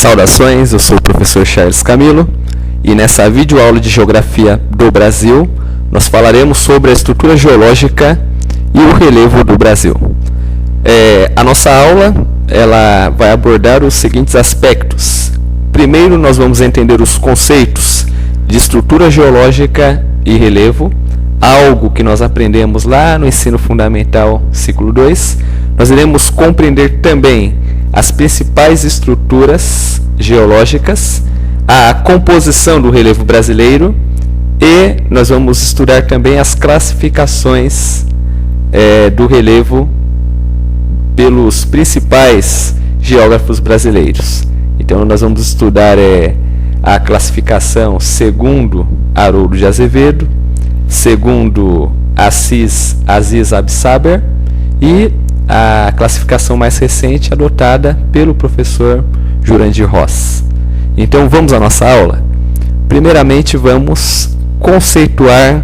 Saudações, eu sou o professor Charles Camilo e nessa videoaula de Geografia do Brasil nós falaremos sobre a estrutura geológica e o relevo do Brasil. A nossa aula ela vai abordar os seguintes aspectos. Primeiro, nós vamos entender os conceitos de estrutura geológica e relevo, algo que nós aprendemos lá no ensino fundamental ciclo 2. Nós iremos compreender também as principais estruturas geológicas, a composição do relevo brasileiro e nós vamos estudar também as classificações do relevo pelos principais geógrafos brasileiros. Então nós vamos estudar a classificação segundo Haroldo de Azevedo, segundo Aziz Absaber e a classificação mais recente adotada pelo professor Jurandir Ross. Então vamos à nossa aula. Primeiramente vamos conceituar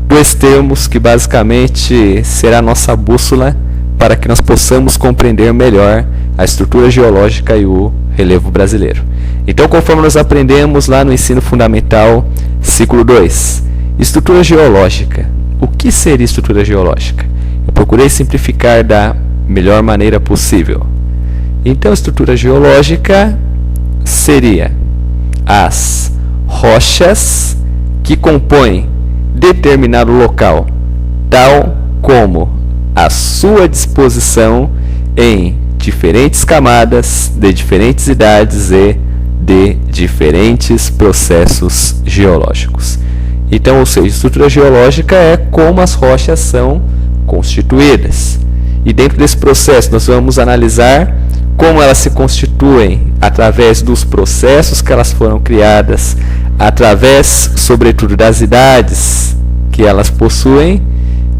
dois termos que basicamente será a nossa bússola para que nós possamos compreender melhor a estrutura geológica e o relevo brasileiro. Então, conforme nós aprendemos lá no ensino fundamental ciclo 2, estrutura geológica. O que seria estrutura geológica? Eu procurei simplificar da melhor maneira possível. Então, estrutura geológica seria as rochas que compõem determinado local, tal como a sua disposição em diferentes camadas, de diferentes idades e de diferentes processos geológicos. Então, ou seja, estrutura geológica é como as rochas são constituídas. E dentro desse processo nós vamos analisar como elas se constituem através dos processos que elas foram criadas, através, sobretudo, das idades que elas possuem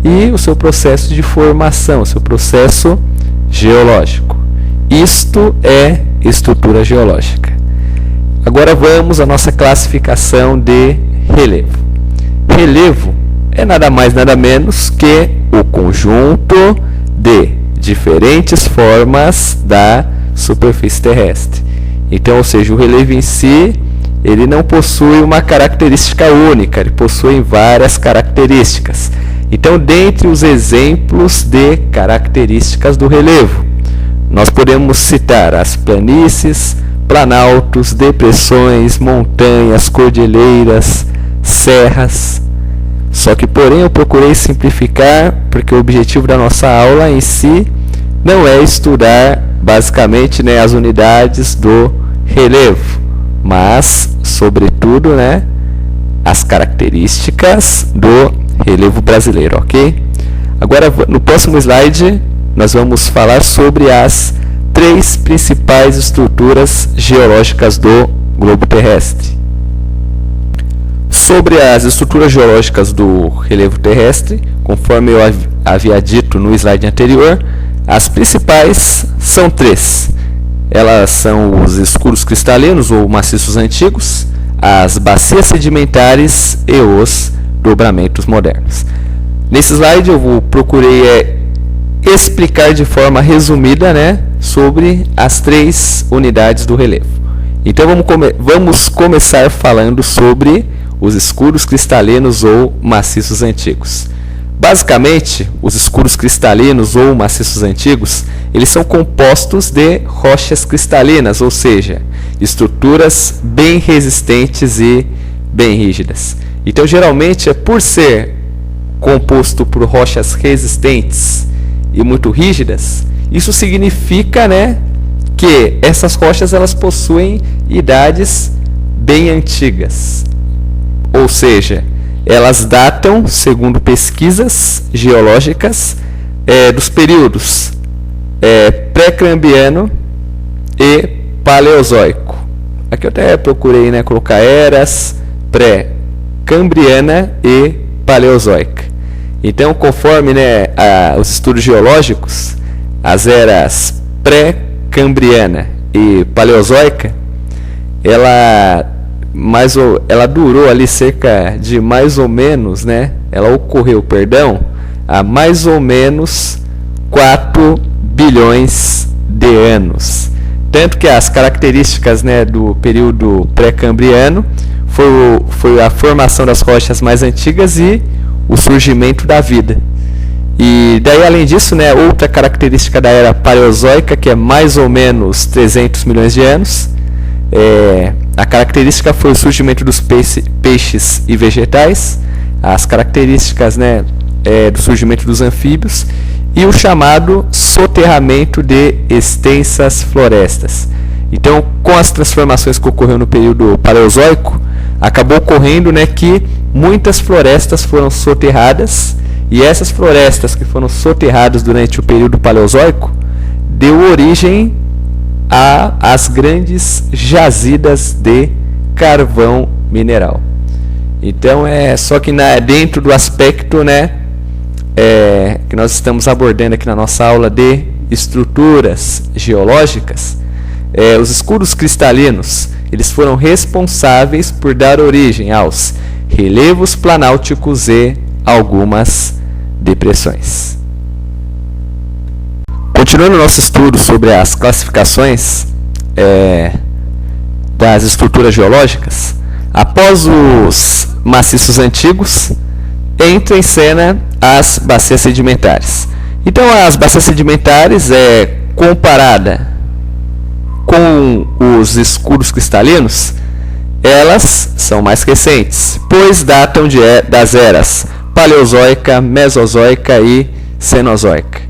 e o seu processo de formação, o seu processo geológico. Isto é estrutura geológica. Agora vamos à nossa classificação de relevo. Relevo é nada mais nada menos que o conjunto de diferentes formas da superfície terrestre. Então, ou seja, o relevo em si, ele não possui uma característica única, ele possui várias características. Então, dentre os exemplos de características do relevo, nós podemos citar as planícies, planaltos, depressões, montanhas, cordilheiras, serras. Só que, porém, eu procurei simplificar, porque o objetivo da nossa aula em si não é estudar, basicamente, as unidades do relevo, mas, sobretudo, as características do relevo brasileiro, ok? Agora, no próximo slide, nós vamos falar sobre as três principais estruturas geológicas do globo terrestre. Sobre as estruturas geológicas do relevo terrestre, conforme eu havia dito no slide anterior, as principais são três. Elas são os escuros cristalinos ou maciços antigos, as bacias sedimentares e os dobramentos modernos. Nesse slide eu procurei explicar de forma resumida sobre as três unidades do relevo. Então vamos começar falando sobre os escuros cristalinos ou maciços antigos. Basicamente, os escuros cristalinos ou maciços antigos, eles são compostos de rochas cristalinas, ou seja, estruturas bem resistentes e bem rígidas. Então, geralmente, por ser composto por rochas resistentes e muito rígidas, isso significa, que essas rochas elas possuem idades bem antigas. Ou seja, elas datam, segundo pesquisas geológicas, dos períodos pré-cambriano e paleozoico. Aqui eu até procurei colocar eras pré-cambriana e paleozoica. Então, conforme os estudos geológicos, as eras pré-cambriana e paleozoica, ela durou ali cerca de mais ou menos, ela ocorreu, há mais ou menos 4 bilhões de anos. tanto que as características, né, do período pré-cambriano foi a formação das rochas mais antigas e o surgimento da vida. E daí, além disso, né, outra característica da era paleozoica, que é mais ou menos 300 milhões de anos, a característica foi o surgimento dos peixes e vegetais, as características, né, do surgimento dos anfíbios e o chamado soterramento de extensas florestas. Então, com as transformações que ocorreram no período paleozoico, acabou ocorrendo, né, que muitas florestas foram soterradas, e essas florestas que foram soterradas durante o período paleozoico deu origem às grandes jazidas de carvão mineral. Então, só que dentro do aspecto, né, que nós estamos abordando aqui na nossa aula de estruturas geológicas, os escudos cristalinos, eles foram responsáveis por dar origem aos relevos planálticos e algumas depressões. Continuando nosso estudo sobre as classificações das estruturas geológicas, após os maciços antigos, entra em cena as bacias sedimentares. Então, as bacias sedimentares, comparada com os escudos cristalinos, elas são mais recentes, pois datam das eras paleozoica, mesozoica e cenozoica,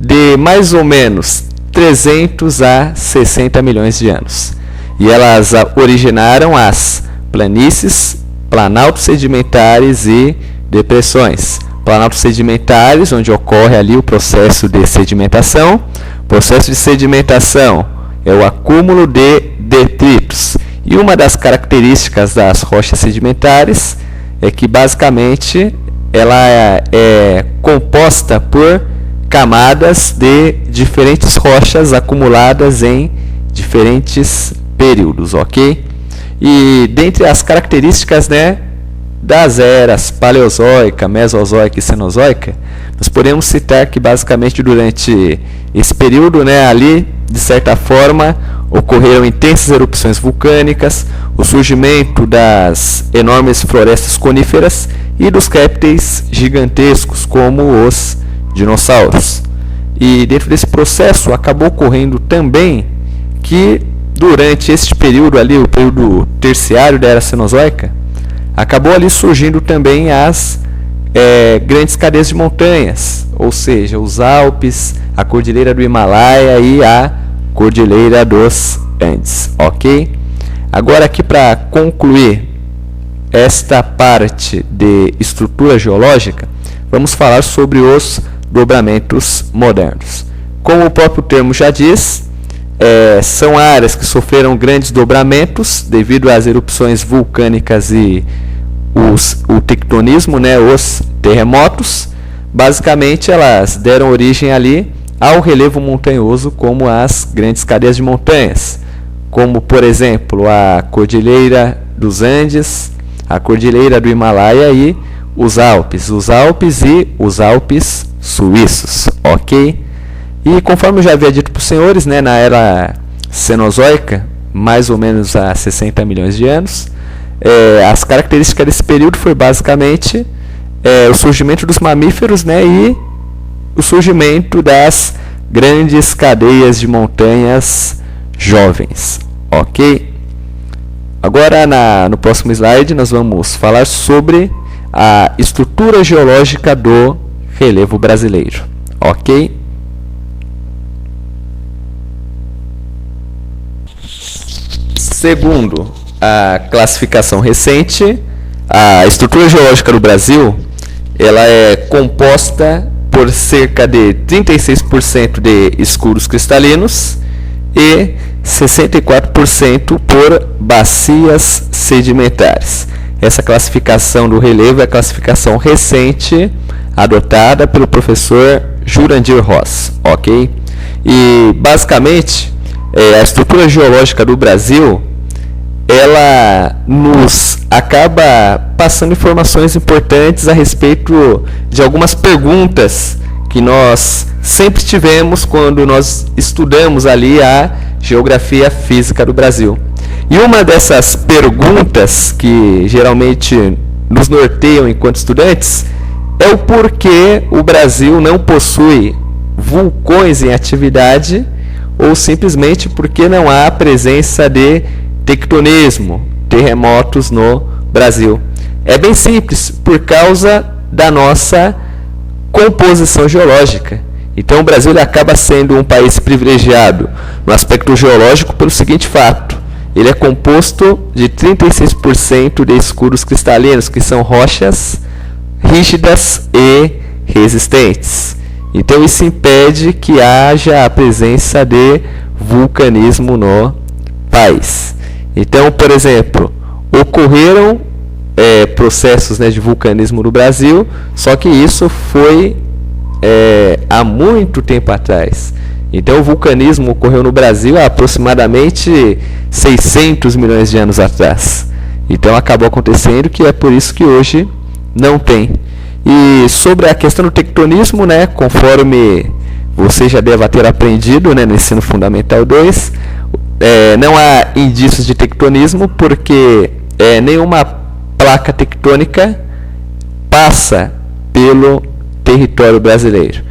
de mais ou menos 300 a 60 milhões de anos. E elas originaram as planícies, planaltos sedimentares e depressões. Planaltos sedimentares, onde ocorre ali o processo de sedimentação. O processo de sedimentação é o acúmulo de detritos. E uma das características das rochas sedimentares é que, basicamente, ela é composta por camadas de diferentes rochas acumuladas em diferentes períodos, ok? E dentre as características, né, das eras paleozoica, mesozoica e cenozoica, nós podemos citar que, basicamente, durante esse período, né, ali, de certa forma, ocorreram intensas erupções vulcânicas, o surgimento das enormes florestas coníferas e dos répteis gigantescos, como os dinossauros. E dentro desse processo acabou ocorrendo também que, durante este período ali, o período terciário da era cenozoica, acabou ali surgindo também as grandes cadeias de montanhas, ou seja, os Alpes, a Cordilheira do Himalaia e a Cordilheira dos Andes, ok? Agora, aqui para concluir esta parte de estrutura geológica, vamos falar sobre os dobramentos modernos. Como o próprio termo já diz, são áreas que sofreram grandes dobramentos devido às erupções vulcânicas e o tectonismo, né, os terremotos. Basicamente, elas deram origem ali ao relevo montanhoso, como as grandes cadeias de montanhas, como, por exemplo, a Cordilheira dos Andes, a Cordilheira do Himalaia e os Alpes e os Alpes suíços, ok? E conforme eu já havia dito para os senhores, né, na era cenozoica, mais ou menos há 60 milhões de anos, as características desse período foi basicamente o surgimento dos mamíferos, né, e o surgimento das grandes cadeias de montanhas jovens, ok? Agora, no próximo slide, nós vamos falar sobre a estrutura geológica do relevo brasileiro, ok? Segundo a classificação recente, a estrutura geológica do Brasil, ela é composta por cerca de 36% de escudos cristalinos e 64% por bacias sedimentares. Essa classificação do relevo é a classificação recente adotada pelo professor Jurandir Ross, ok? E, basicamente, a estrutura geológica do Brasil, ela nos acaba passando informações importantes a respeito de algumas perguntas que nós sempre tivemos quando nós estudamos ali a geografia física do Brasil. E uma dessas perguntas que geralmente nos norteiam enquanto estudantes é o porquê o Brasil não possui vulcões em atividade, ou simplesmente porque não há presença de tectonismo, terremotos no Brasil. É bem simples, por causa da nossa composição geológica. Então o Brasil ele acaba sendo um país privilegiado no aspecto geológico pelo seguinte fato: ele é composto de 36% de escudos cristalinos, que são rochas rígidas e resistentes. Então isso impede que haja a presença de vulcanismo no país. Então, por exemplo, ocorreram processos, né, de vulcanismo no Brasil, só que isso foi há muito tempo atrás. Então o vulcanismo ocorreu no Brasil há aproximadamente 600 milhões de anos atrás. Então acabou acontecendo, que é por isso que hoje não tem. E sobre a questão do tectonismo, né, conforme você já deve ter aprendido, né, no ensino fundamental 2, não há indícios de tectonismo porque nenhuma placa tectônica passa pelo território brasileiro.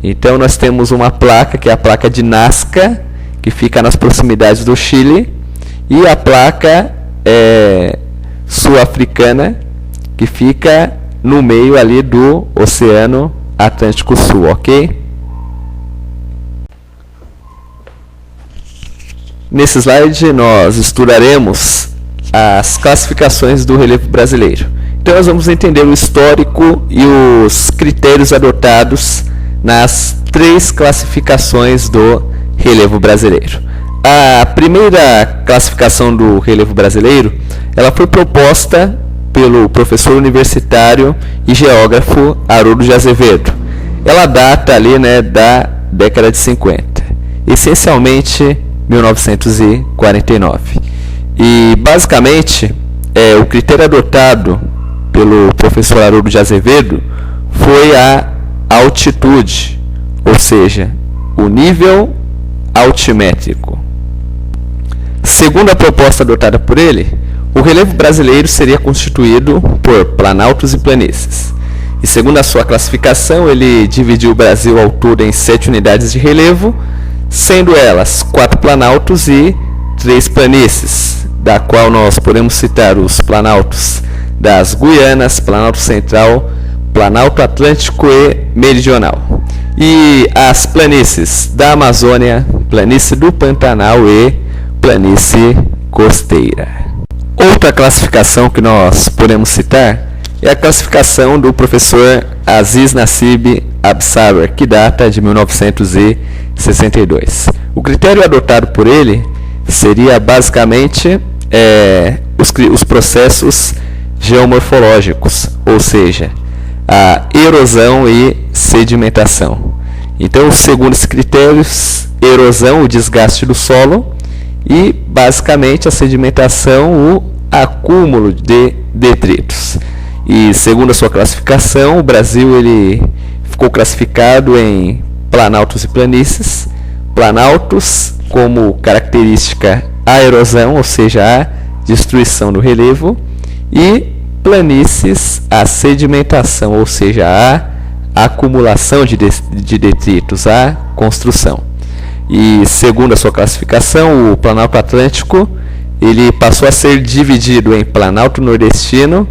Então nós temos uma placa, que é a placa de Nazca, que fica nas proximidades do Chile, e a placa sul-africana, que fica no meio ali do Oceano Atlântico Sul, ok? Nesse slide nós estudaremos as classificações do relevo brasileiro. Então nós vamos entender o histórico e os critérios adotados nas 3 classificações do relevo brasileiro. A primeira classificação do relevo brasileiro, ela foi proposta pelo professor universitário e geógrafo Haroldo de Azevedo. Ela data ali, né, da década de 50, essencialmente 1949. E basicamente o critério adotado pelo professor Haroldo de Azevedo foi a altitude, ou seja, o nível altimétrico. Segundo a proposta adotada por ele, o relevo brasileiro seria constituído por planaltos e planícies. E segundo a sua classificação, ele dividiu o Brasil ao todo em 7 unidades de relevo, sendo elas 4 planaltos e 3 planícies, da qual nós podemos citar os planaltos das Guianas, Planalto Central, Planalto Atlântico e Meridional. E as planícies da Amazônia, Planície do Pantanal e Planície Costeira. Outra classificação que nós podemos citar é a classificação do professor Aziz Nassib Absaber, que data de 1962. O critério adotado por ele seria basicamente os processos geomorfológicos, ou seja, a erosão e sedimentação. Então, segundo esses critérios, erosão, o desgaste do solo, e basicamente a sedimentação, o acúmulo de detritos. E segundo a sua classificação, o Brasil ele ficou classificado em planaltos e planícies. Planaltos como característica a erosão, ou seja, a destruição do relevo, e planícies a sedimentação, ou seja, a acumulação de detritos, a construção. E segundo a sua classificação, o Planalto Atlântico ele passou a ser dividido em Planalto Nordestino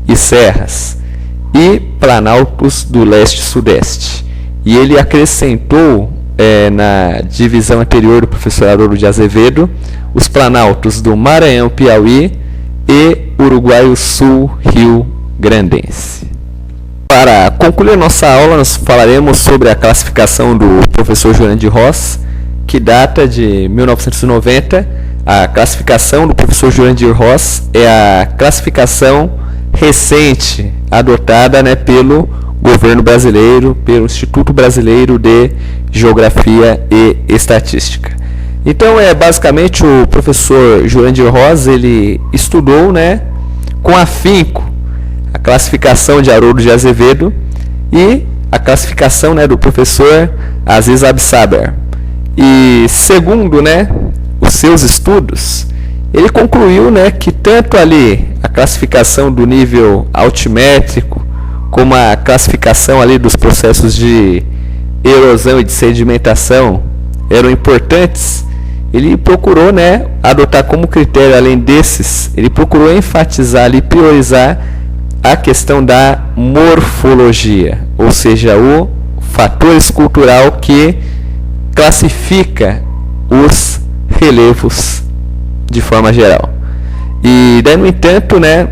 e serras, e planaltos do leste e sudeste. E ele acrescentou, na divisão anterior do professor Haroldo de Azevedo, os planaltos do Maranhão, Piauí e Uruguai Sul, Rio Grandense. Para concluir nossa aula, nós falaremos sobre a classificação do professor Jurandir Ross, que data de 1990. A classificação do professor Jurandir Ross é a classificação recente adotada, né, pelo governo brasileiro, pelo Instituto Brasileiro de Geografia e Estatística. Então, basicamente o professor Jurandir Ross ele estudou, né, com afinco a classificação de Haroldo de Azevedo e a classificação, né, do professor Aziz Absaber. E segundo, né, os seus estudos, ele concluiu, né, que tanto ali a classificação do nível altimétrico, como a classificação ali dos processos de erosão e de sedimentação eram importantes. Ele procurou, né, adotar como critério, além desses, ele procurou enfatizar ali, priorizar a questão da morfologia, ou seja, o fator escultural que classifica os relevos de forma geral. E daí, no entanto, né,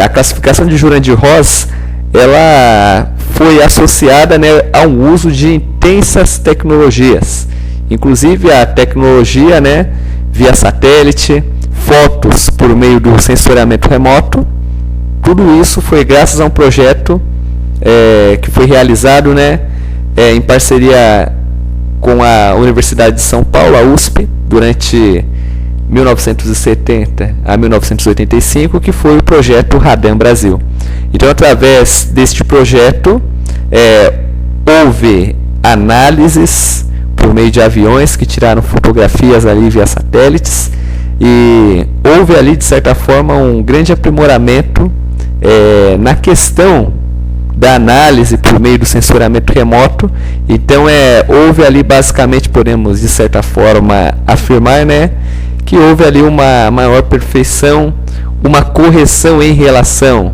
a classificação de Jurandir-Ross, ela foi associada, né, a um uso de intensas tecnologias, inclusive a tecnologia, né, via satélite, fotos por meio do sensoriamento remoto. Tudo isso foi graças a um projeto que foi realizado, né, em parceria com a Universidade de São Paulo, a USP, durante 1970 a 1985, que foi o projeto Radan Brasil. Então, através deste projeto, houve análises por meio de aviões que tiraram fotografias ali via satélites, e houve ali, de certa forma, um grande aprimoramento na questão da análise por meio do sensoriamento remoto. Então, houve ali, basicamente, podemos, de certa forma, afirmar, né, que houve ali uma maior perfeição, uma correção em relação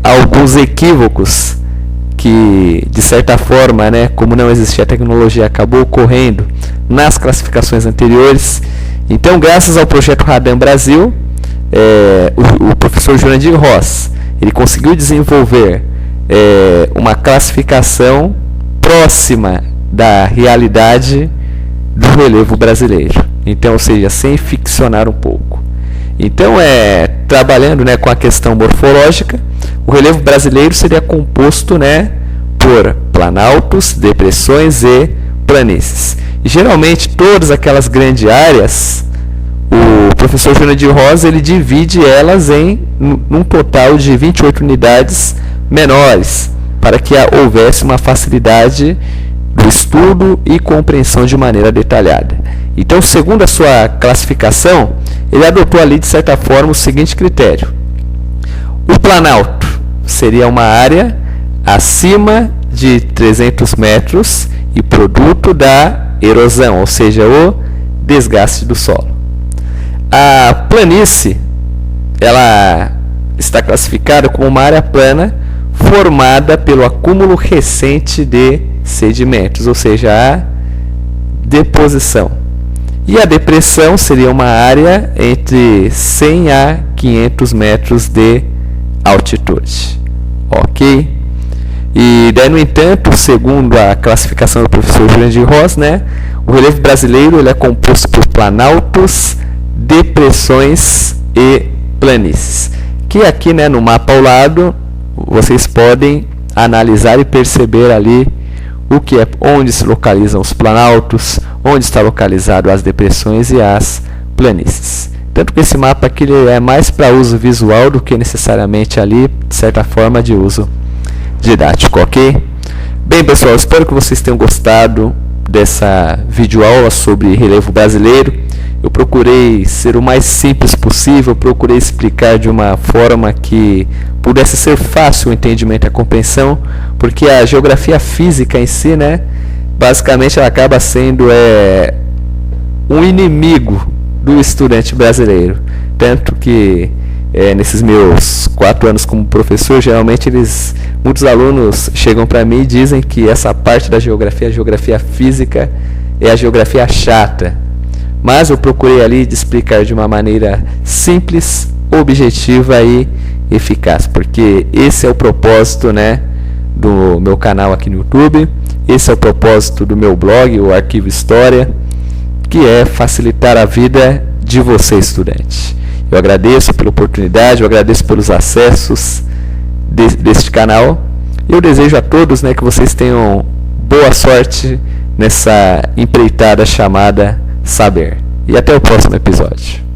a alguns equívocos que, de certa forma, né, como não existia tecnologia, acabou ocorrendo nas classificações anteriores. Então, graças ao projeto Radan Brasil, o professor Jurandir-Ross, ele conseguiu desenvolver uma classificação próxima da realidade do relevo brasileiro. Então, ou seja, sem ficcionar um pouco. Então, trabalhando, né, com a questão morfológica, o relevo brasileiro seria composto, né, por planaltos, depressões e planícies. E, geralmente, todas aquelas grandes áreas, o professor Jurandir-Ross, ele divide elas num total de 28 unidades menores, para que houvesse uma facilidade do estudo e compreensão de maneira detalhada. Então, segundo a sua classificação, ele adotou ali, de certa forma, o seguinte critério: o planalto seria uma área acima de 300 metros e produto da erosão, ou seja, o desgaste do solo. A planície, ela está classificada como uma área plana formada pelo acúmulo recente de sedimentos, ou seja, a deposição. E a depressão seria uma área entre 100 a 500 metros de altitude. Ok? E daí, no entanto, segundo a classificação do professor Jurandir-Ross, né, o relevo brasileiro ele é composto por planaltos, depressões e planícies. Que aqui, né, no mapa ao lado, vocês podem analisar e perceber ali o que onde se localizam os planaltos, onde está localizado as depressões e as planícies. Tanto que esse mapa aqui ele é mais para uso visual do que necessariamente ali, de certa forma, de uso didático, ok? Bem, pessoal, espero que vocês tenham gostado dessa videoaula sobre relevo brasileiro. Eu procurei ser o mais simples possível, procurei explicar de uma forma que pudesse ser fácil o entendimento e a compreensão, porque a geografia física em si, né, basicamente ela acaba sendo um inimigo do estudante brasileiro. Tanto que nesses meus 4 anos como professor, geralmente muitos alunos chegam para mim e dizem que essa parte da geografia, a geografia física, é a geografia chata. Mas eu procurei ali de explicar de uma maneira simples, objetiva e eficaz, porque esse é o propósito, né, do meu canal aqui no YouTube, esse é o propósito do meu blog, o Arquivo História, que é facilitar a vida de você, estudante. Eu agradeço pela oportunidade, eu agradeço pelos acessos deste canal. Eu desejo a todos, né, que vocês tenham boa sorte nessa empreitada chamada saber. E até o próximo episódio.